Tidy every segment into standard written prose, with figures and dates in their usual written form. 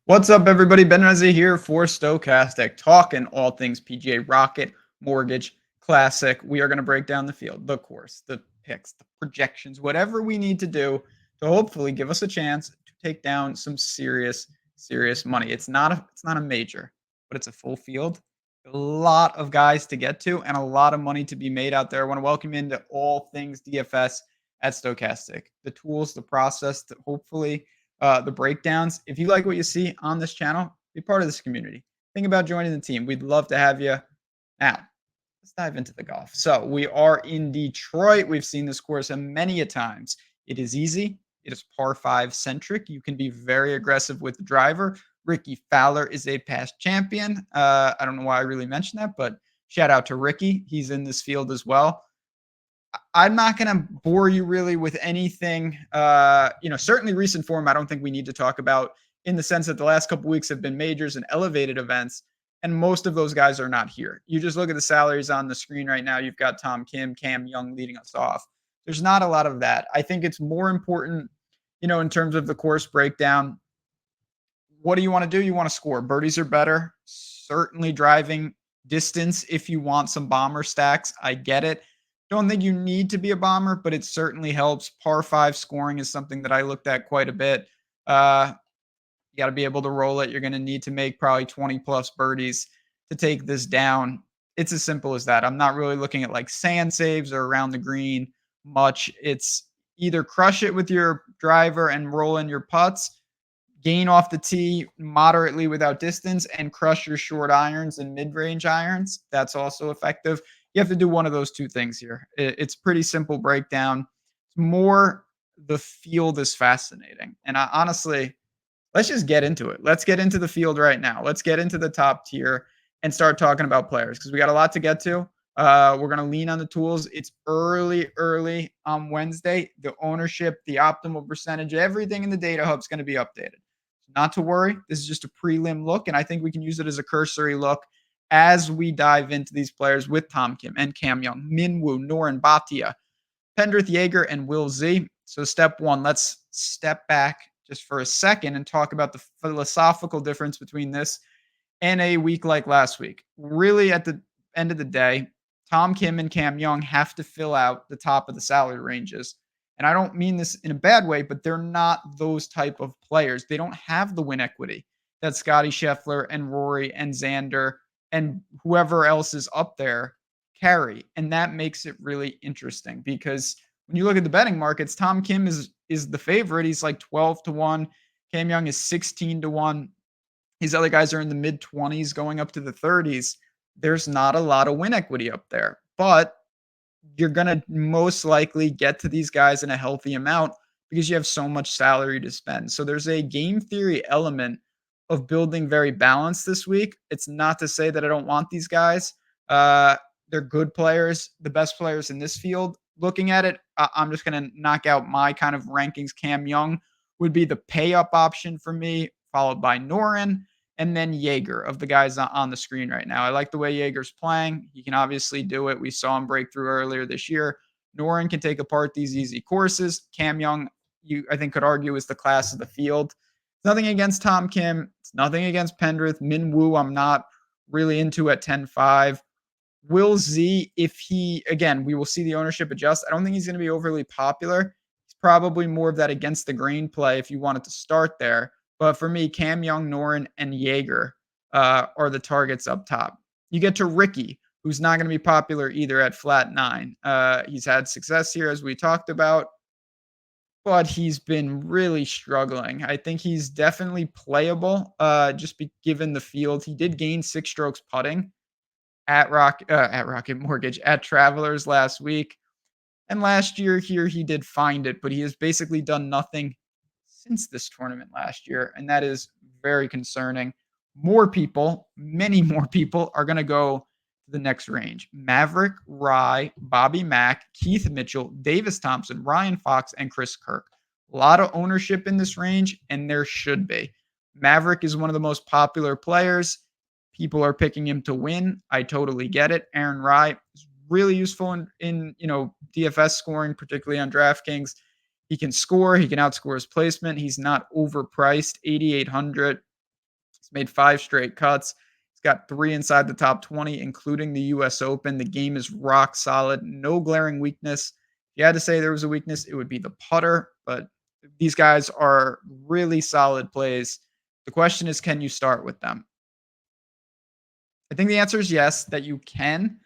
What's up, everybody? Ben Reza here for Stokastic, talking all things PGA Rocket, Mortgage, Classic. We are going to break down the field, the course, the picks, the projections, whatever we need to do to hopefully give us a chance to take down some serious money. It's not a major, but it's a full field. A lot of guys to get to and a lot of money to be made out there. I want to welcome you into all things DFS at Stokastic. The tools, the process to hopefully the breakdowns. If you like what you see on this channel, be part of this community. Think about joining the team. We'd love to have you. Now, let's dive into the golf. So we are in Detroit. We've seen this course many a times. It is easy. It is par 5 centric. You can be very aggressive with the driver. Ricky Fowler is a past champion. I don't know why I really mentioned that, but shout out to Ricky. He's in this field as well. I'm not going to bore you really with anything. Certainly recent form, I don't think we need to talk about, in the sense that the last couple weeks have been majors and elevated events, and most of those guys are not here. You just look at the salaries on the screen right now. You've got Tom Kim, Cam Young leading us off. There's not a lot of that. I think it's more important, in terms of the course breakdown. What do you want to do? You want to score. Birdies are better. Certainly driving distance if you want some bomber stacks. I get it. Don't think you need to be a bomber, but it certainly helps. Par 5 scoring is something that I looked at quite a bit. You got to be able to roll it. You're going to need to make probably 20 plus birdies to take this down. It's as simple as that. I'm not really looking at like sand saves or around the green much. It's either crush it with your driver and roll in your putts, gain off the tee moderately without distance, and crush your short irons and mid-range irons. That's also effective. You have to do one of those two things here. It's pretty simple breakdown. It's more the field is fascinating. And honestly, let's just get into it. Let's get into the field right now. Let's get into the top tier and start talking about players because we got a lot to get to. We're going to lean on the tools. It's early on Wednesday. The ownership, the optimal percentage, everything in the data hub is going to be updated. Not to worry. This is just a prelim look, and I think we can use it as a cursory look as we dive into these players with Tom Kim and Cam Young, Min Woo, Noren Bhatia, Pendrith Yeager, and Will Z. So step one, let's step back just for a second and talk about the philosophical difference between this and a week like last week. Really, at the end of the day, Tom Kim and Cam Young have to fill out the top of the salary ranges. And I don't mean this in a bad way, but they're not those type of players. They don't have the win equity that Scotty Scheffler and Rory and Xander and whoever else is up there carry. And that makes it really interesting because when you look at the betting markets, Tom Kim is the favorite. He's like 12-1. Cam Young is 16-1. These other guys are in the mid 20s going up to the 30s. There's not a lot of win equity up there, but you're going to most likely get to these guys in a healthy amount because you have so much salary to spend. So there's a game theory element of building very balanced this week. It's not to say that I don't want these guys. They're good players, the best players in this field. Looking at it, I'm just going to knock out my kind of rankings. Cam Young would be the pay up option for me, followed by Noren, and then Yeager of the guys on the screen right now. I like the way Yeager's playing. He can obviously do it. We saw him break through earlier this year. Noren can take apart these easy courses. Cam Young, I think, could argue is the class of the field. Nothing against Tom Kim. It's nothing against Pendrith. Min Woo, I'm not really into at 10-5. Will Z, if he, again, we will see the ownership adjust. I don't think he's going to be overly popular. He's probably more of that against the grain play if you wanted to start there. But for me, Cam Young, Noren, and Yeager are the targets up top. You get to Ricky, who's not going to be popular either at flat 9. He's had success here, as we talked about, but he's been really struggling. I think he's definitely playable, given the field. He did gain 6 strokes putting at Rocket Mortgage at Travelers last week. And last year here, he did find it, but he has basically done nothing since this tournament last year. And that is very concerning. More people, many more people are going to go to the next range. Maverick, Rye, Bobby Mack, Keith Mitchell, Davis Thompson, Ryan Fox, and Chris Kirk. A lot of ownership in this range, and there should be. Maverick is one of the most popular players. People are picking him to win. I totally get it. Aaron Rye is really useful in DFS scoring, particularly on DraftKings. He can score. He can outscore his placement. He's not overpriced, 8,800. made 5 straight cuts. He's got 3 inside the top 20, including the US Open. The game is rock solid. No glaring weakness. If you had to say there was a weakness, it would be the putter, but these guys are really solid plays. The question is, can you start with them? I think the answer is yes, that you can.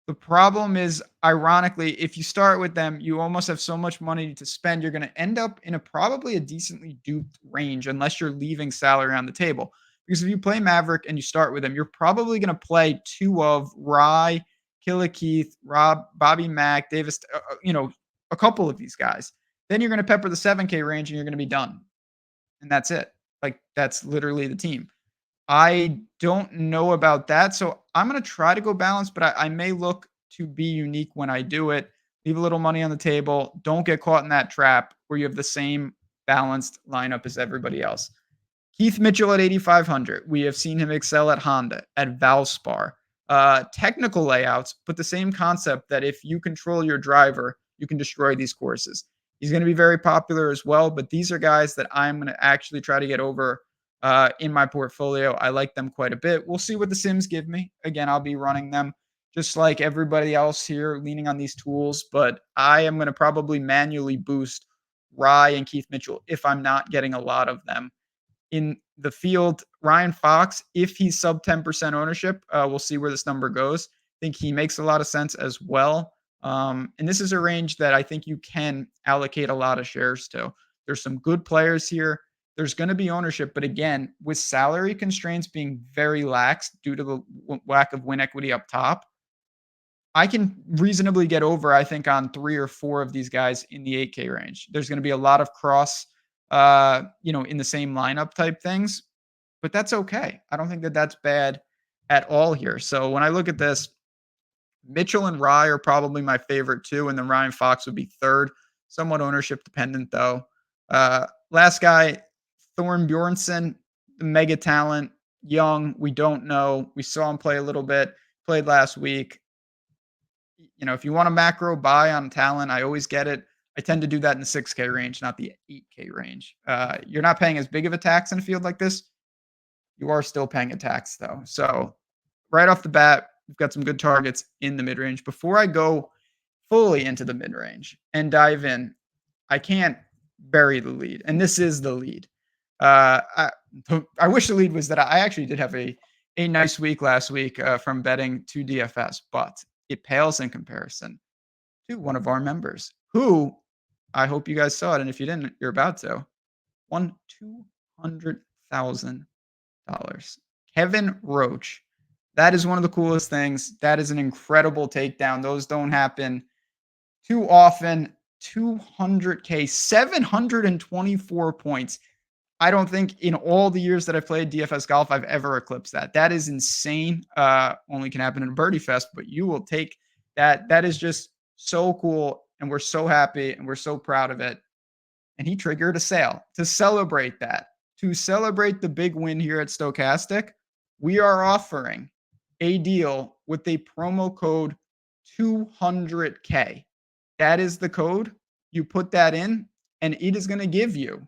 The problem is, ironically, if you start with them, you almost have so much money to spend, you're going to end up in probably a decently duped range unless you're leaving salary on the table. Because if you play Maverick and you start with them, you're probably going to play 2 of Rye, Killer Keith, Bobby Mack, Davis, a couple of these guys. Then you're going to pepper the 7K range and you're going to be done. And that's it. Like, that's literally the team. I don't know about that. So I'm going to try to go balanced, but I may look to be unique when I do it. Leave a little money on the table. Don't get caught in that trap where you have the same balanced lineup as everybody else. Keith Mitchell at 8,500. We have seen him excel at Honda, at Valspar. Technical layouts, but the same concept that if you control your driver, you can destroy these courses. He's going to be very popular as well, but these are guys that I'm going to actually try to get over in my portfolio. I like them quite a bit. We'll see what the Sims give me. Again, I'll be running them just like everybody else here, leaning on these tools, but I am going to probably manually boost Rye and Keith Mitchell if I'm not getting a lot of them in the field. Ryan Fox, if he's sub 10% ownership, we'll see where this number goes. I think he makes a lot of sense as well. And this is a range that I think you can allocate a lot of shares to. There's some good players here. There's going to be ownership, but again, with salary constraints being very lax due to the lack of win equity up top, I can reasonably get over, I think, on 3 or 4 of these guys in the 8K range. There's going to be a lot of cross, in the same lineup type things, but that's okay. I don't think that that's bad at all here. So when I look at this, Mitchell and Rye are probably my favorite 2, and then Ryan Fox would be 3rd. Somewhat ownership dependent, though. Last guy, Thorn Bjornsson, the mega talent, young. We don't know. We saw him play a little bit, played last week. If you want a macro buy on talent, I always get it. I tend to do that in the 6K range, not the 8K range. You're not paying as big of a tax in a field like this. You are still paying a tax, though. So right off the bat, we've got some good targets in the mid-range. Before I go fully into the mid-range and dive in, I can't bury the lead. And this is the lead. I wish the lead was that I actually did have a nice week last week from betting to DFS, but it pales in comparison to one of our members who, I hope you guys saw it, and if you didn't, you're about to, won $200,000. Kevin Roach. That is one of the coolest things. That is an incredible takedown. Those don't happen too often. 200K, 724 points. I don't think in all the years that I've played DFS golf, I've ever eclipsed that. That is insane. Only can happen in a birdie fest, but you will take that. That is just so cool. And we're so happy and we're so proud of it. And he triggered a sale to celebrate that. To celebrate the big win here at Stokastic, we are offering a deal with a promo code 200K. That is the code. You put that in, and it is going to give you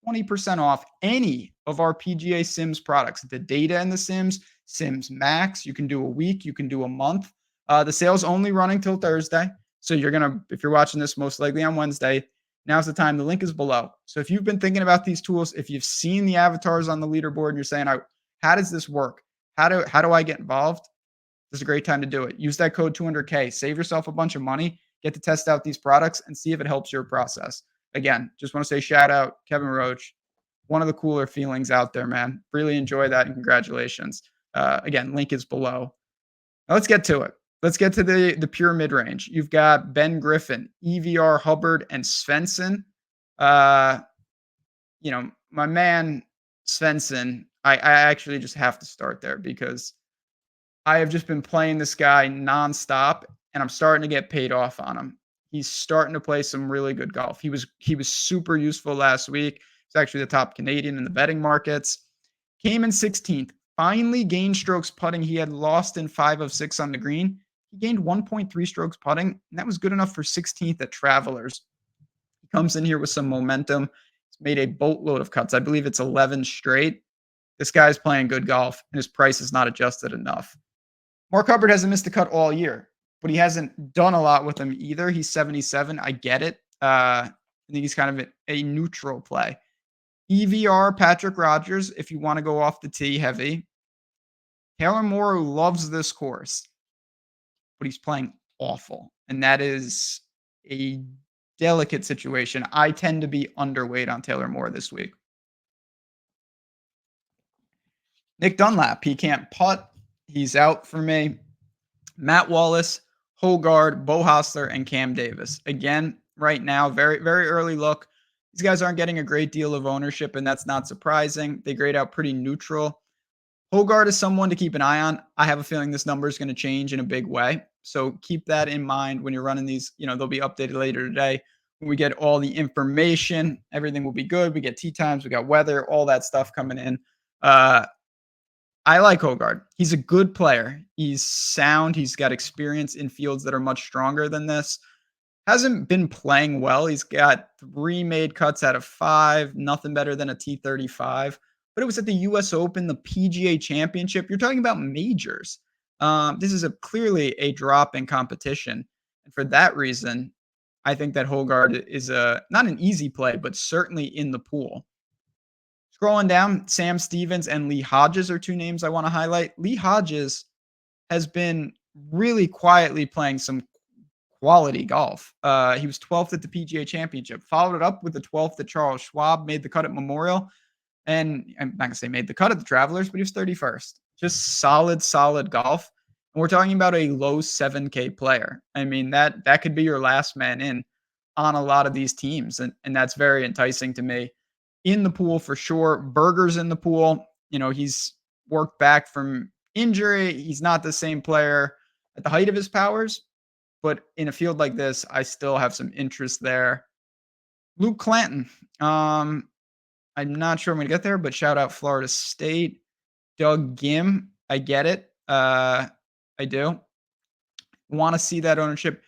20% off any of our PGA Sims products. The data in the Sims, Sims Max, you can do a week, you can do a month. The sale's only running till Thursday. So if you're watching this most likely on Wednesday, now's the time. The link is below. So if you've been thinking about these tools, if you've seen the avatars on the leaderboard and you're saying, how does this work? How do I get involved? This is a great time to do it. Use that code 200K. Save yourself a bunch of money. Get to test out these products and see if it helps your process. Again, just want to say shout out, Kevin Roach. One of the cooler feelings out there, man. Really enjoy that and congratulations. Again, link is below. Now let's get to it. Let's get to the pure mid-range. You've got Ben Griffin, EVR Hubbard, and Svensson. My man Svensson, I actually just have to start there because I have just been playing this guy nonstop, and I'm starting to get paid off on him. He's starting to play some really good golf. He was super useful last week. He's actually the top Canadian in the betting markets. Came in 16th. Finally gained strokes putting. He had lost in 5 of 6 on the green. He gained 1.3 strokes putting, and that was good enough for 16th at Travelers. He comes in here with some momentum. He's made a boatload of cuts. I believe it's 11 straight. This guy's playing good golf, and his price is not adjusted enough. Mark Hubbard hasn't missed a cut all year, but he hasn't done a lot with him either. He's 77. I get it. I think he's kind of a neutral play. EVR Patrick Rogers, if you want to go off the tee heavy. Taylor Moore loves this course, but he's playing awful. And that is a delicate situation. I tend to be underweight on Taylor Moore this week. Nick Dunlap, he can't putt. He's out for me. Matt Wallace, Hogard, Bo Hostler, and Cam Davis. Again, right now, very, very early look. These guys aren't getting a great deal of ownership, and that's not surprising. They grade out pretty neutral. Hogard is someone to keep an eye on. I have a feeling this number is going to change in a big way. So keep that in mind when you're running these. They'll be updated later today. When we get all the information, everything will be good. We get tee times, we got weather, all that stuff coming in. I like Hogard. He's a good player. He's sound. He's got experience in fields that are much stronger than this. Hasn't been playing well. He's got 3 made cuts out of 5. Nothing better than a T35. But it was at the U.S. Open, the PGA Championship. You're talking about majors. This is clearly a drop in competition. And for that reason, I think that Hogard is not an easy play, but certainly in the pool. Scrolling down, Sam Stevens and Lee Hodges are 2 names I want to highlight. Lee Hodges has been really quietly playing some quality golf. He was 12th at the PGA Championship, followed it up with the 12th at Charles Schwab, made the cut at Memorial, and I'm not going to say made the cut at the Travelers, but he was 31st. Just solid golf. And we're talking about a low 7K player. I mean, that could be your last man in on a lot of these teams, and that's very enticing to me. In the pool for sure. Berger's in the pool. He's worked back from injury. He's not the same player at the height of his powers, but in a field like this, I still have some interest there. Luke Clanton. I'm not sure I'm going to get there, but shout out Florida State. Doug Gim. I get it. I do. Want to see that ownership.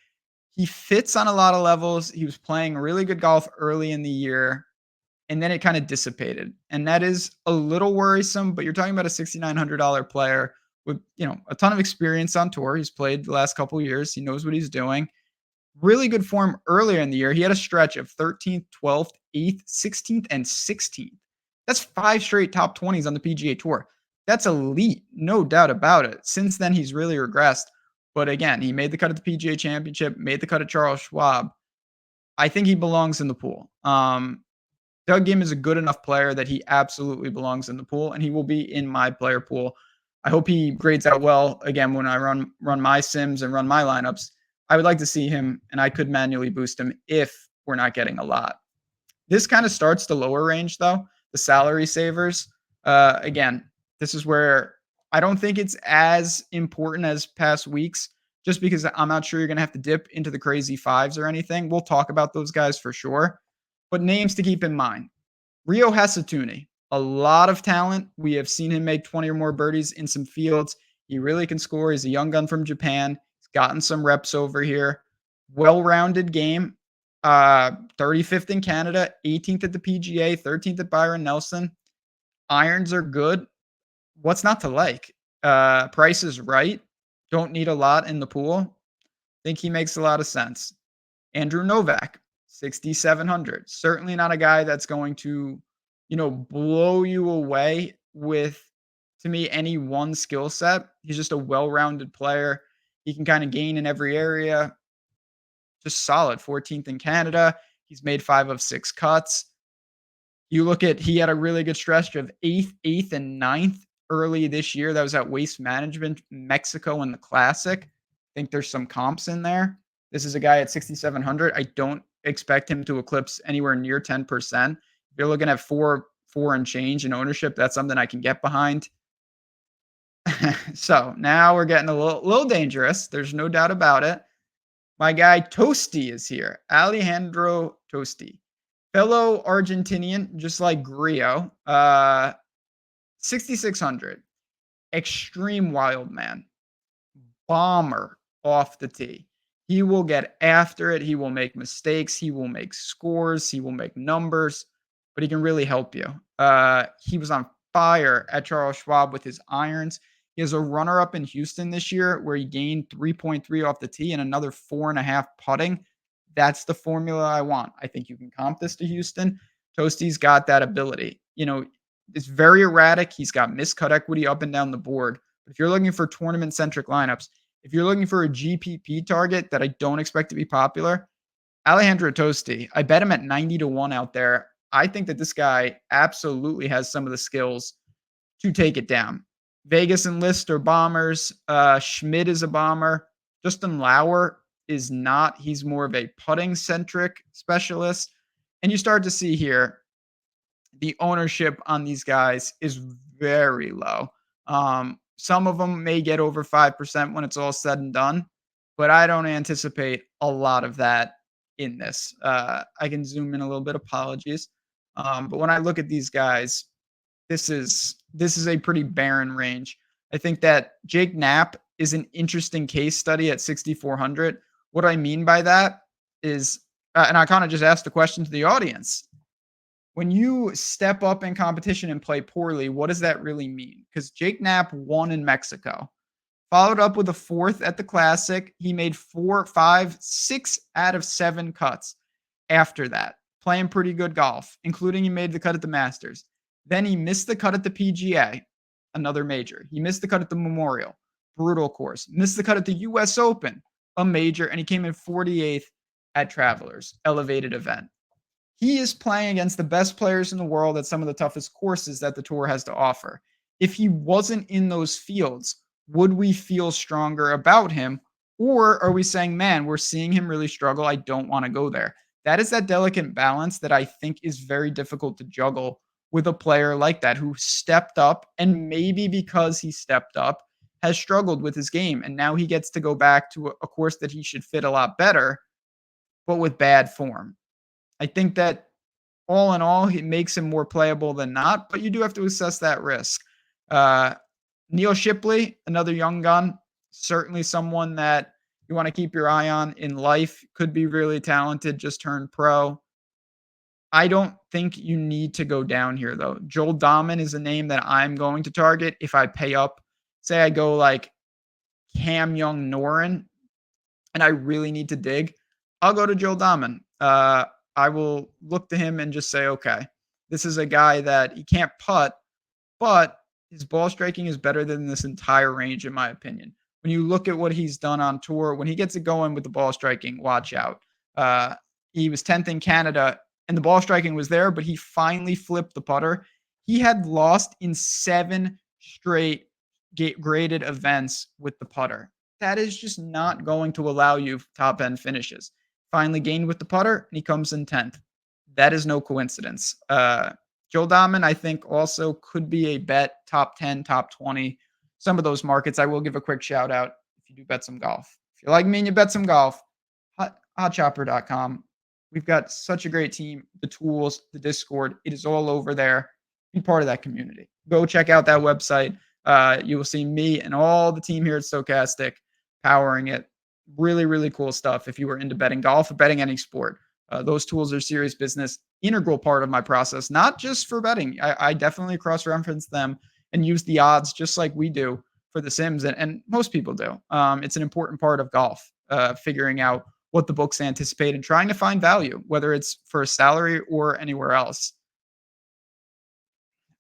He fits on a lot of levels. He was playing really good golf early in the year, and then it kind of dissipated. And that is a little worrisome, but you're talking about a $6,900 player with, a ton of experience on tour. He's played the last couple of years. He knows what he's doing. Really good form earlier in the year. He had a stretch of 13th, 12th, 8th, 16th, and 16th. That's 5 straight top 20s on the PGA Tour. That's elite, no doubt about it. Since then, he's really regressed. But again, he made the cut at the PGA Championship, made the cut at Charles Schwab. I think he belongs in the pool. Doug Gim is a good enough player that he absolutely belongs in the pool, and he will be in my player pool. I hope he grades out well. Again, when I run my sims and run my lineups, I would like to see him, and I could manually boost him if we're not getting a lot. This kind of starts the lower range, though, the salary savers. Again, this is where I don't think it's as important as past weeks, just because I'm not sure you're going to have to dip into the crazy 5s or anything. We'll talk about those guys for sure. But names to keep in mind. Rio Hasatuni, a lot of talent. We have seen him make 20 or more birdies in some fields. He really can score. He's a young gun from Japan. He's gotten some reps over here. Well-rounded game. 35th in Canada, 18th at the PGA, 13th at Byron Nelson. Irons are good. What's not to like? Price is right. Don't need a lot in the pool. Think he makes a lot of sense. Andrew Novak. 6,700. Certainly not a guy that's going to, blow you away with, to me, any one skill set. He's just a well-rounded player. He can kind of gain in every area. Just solid. 14th in Canada. He's made 5 of 6 cuts. You look at, he had a really good stretch of 8th, and 9th early this year. That was at Waste Management, Mexico in the Classic. I think there's some comps in there. This is a guy at 6,700. I don't expect him to eclipse anywhere near 10%. If you're looking at 4 and change in ownership, that's something I can get behind. So now we're getting a little dangerous. There's no doubt about it. My guy Tosti is here. Alejandro Tosti. Fellow Argentinian, just like Grillo. 6,600. Extreme wild man. Bomber off the tee. He will get after it. He will make mistakes. He will make scores. He will make numbers, but he can really help you. He was on fire at Charles Schwab with his irons. He has a runner-up in Houston this year where he gained 3.3 off the tee and another 4.5 putting. That's the formula I want. I think you can comp this to Houston. Toasty's got that ability. It's very erratic. He's got miscut equity up and down the board. But if you're looking for tournament-centric lineups, if you're looking for a GPP target that I don't expect to be popular, Alejandro Tosti, I bet him at 90-1 out there. I think that this guy absolutely has some of the skills to take it down. Vegas and List are bombers. Schmidt is a bomber. Justin Lauer is not. He's more of a putting-centric specialist. And you start to see here, the ownership on these guys is very low. Some of them may get over 5% when it's all said and done, but I don't anticipate a lot of that in this. I can zoom in a little bit. Apologies. But when I look at these guys, this is a pretty barren range. I think that Jake Knapp is an interesting case study at 6,400. What I mean by that is, and I kind of just asked the question to the audience, when you step up in competition and play poorly, what does that really mean? Because Jake Knapp won in Mexico, followed up with a fourth at the Classic. He made 4, 5, 6 out of 7 cuts after that, playing pretty good golf, including he made the cut at the Masters. Then he missed the cut at the PGA, another major. He missed the cut at the Memorial, brutal course. Missed the cut at the US Open, a major, and he came in 48th at Travelers, elevated event. He is playing against the best players in the world at some of the toughest courses that the tour has to offer. If he wasn't in those fields, would we feel stronger about him? Or are we saying, man, we're seeing him really struggle. I don't want to go there. That is that delicate balance that I think is very difficult to juggle with a player like that who stepped up, and maybe because he stepped up, has struggled with his game. And now he gets to go back to a course that he should fit a lot better, but with bad form. I think that all in all, it makes him more playable than not, but you do have to assess that risk. Neil Shipley, another young gun, certainly someone that you want to keep your eye on in life, could be really talented, just turned pro. I don't think you need to go down here, though. Joel Dahman is a name that I'm going to target if I pay up. Say I go like Cam Young Noren, and I really need to dig, I'll go to Joel Dahman. I will look to him and just say, okay, this is a guy that he can't putt, but his ball striking is better than this entire range, in my opinion. When you look at what he's done on tour, when he gets it going with the ball striking, watch out. He was 10th in Canada, and the ball striking was there, but he finally flipped the putter. He had lost in 7 straight graded events with the putter. That is just not going to allow you top-end finishes. Finally gained with the putter, and he comes in 10th. That is no coincidence. Joel Dahman, I think, also could be a bet, top 10, top 20. Some of those markets, I will give a quick shout out if you do bet some golf. If you're like me and you bet some golf, hotchopper.com. We've got such a great team, the tools, the Discord. It is all over there. Be part of that community. Go check out that website. You will see me and all the team here at Stokastic powering it. Really, really cool stuff if you were into betting golf or betting any sport. Those tools are serious business, integral part of my process, not just for betting. I definitely cross-reference them and use the odds just like we do for the Sims, and most people do. It's an important part of golf, figuring out what the books anticipate and trying to find value, whether it's for a salary or anywhere else.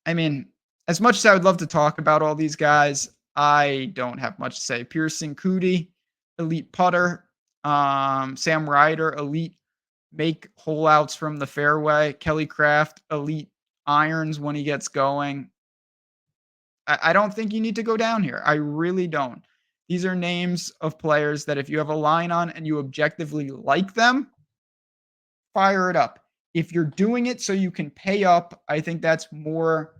I mean, as much as I would love to talk about all these guys, I don't have much to say. Pearson Coody, elite putter. Sam Ryder, elite make hole outs from the fairway. Kelly Craft, elite irons when he gets going. I don't think you need to go down here. I really don't. These are names of players that if you have a line on and you objectively like them, fire it up. If you're doing it so you can pay up, I think that's more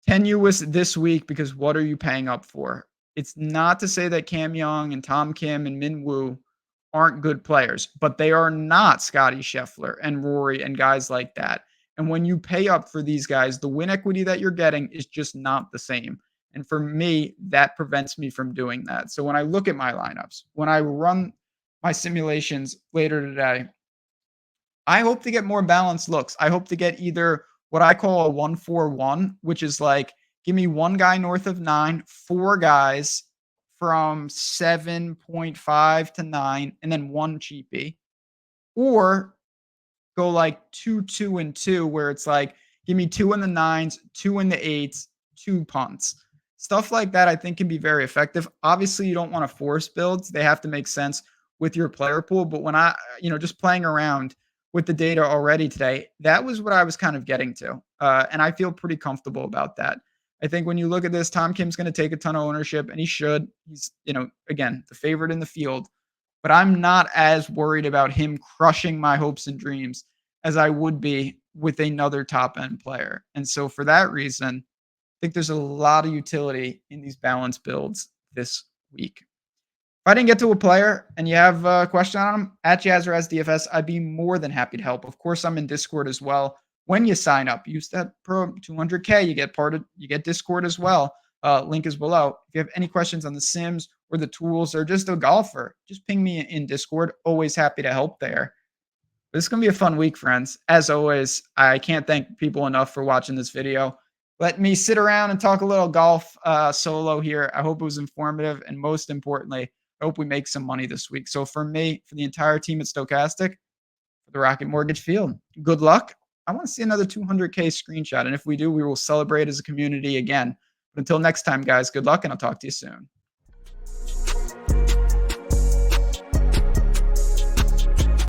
tenuous this week, because what are you paying up for? It's not to say that Cam Young and Tom Kim and Min Woo aren't good players, but they are not Scotty Scheffler and Rory and guys like that. And when you pay up for these guys, the win equity that you're getting is just not the same. And for me, that prevents me from doing that. So when I look at my lineups, when I run my simulations later today, I hope to get more balanced looks. I hope to get either what I call a 1-4-1, which is like, give me one guy north of 9, four guys from 7.5 to 9, and then one cheapie. Or go like 2, 2, and 2, where it's like, give me 2 in the 9s, 2 in the 8s, 2 punts. Stuff like that, I think, can be very effective. Obviously, you don't want to force builds. They have to make sense with your player pool. But when just playing around with the data already today, that was what I was kind of getting to. And I feel pretty comfortable about that. I think when you look at this, Tom Kim's going to take a ton of ownership, and he should. He's, again, the favorite in the field. But I'm not as worried about him crushing my hopes and dreams as I would be with another top end player. And so for that reason, I think there's a lot of utility in these balance builds this week. If I didn't get to a player and you have a question on him, at Jazz DFS, I'd be more than happy to help. Of course, I'm in Discord as well. When you sign up, use that pro 200K. You get Discord as well. Link is below. If you have any questions on the Sims or the tools or just a golfer, just ping me in Discord. Always happy to help there. This is going to be a fun week, friends. As always, I can't thank people enough for watching this video. Let me sit around and talk a little golf solo here. I hope it was informative. And most importantly, I hope we make some money this week. So for me, for the entire team at Stokastic, for the Rocket Mortgage Field, good luck. I want to see another 200K screenshot. And if we do, we will celebrate as a community again. But until next time, guys, good luck, and I'll talk to you soon.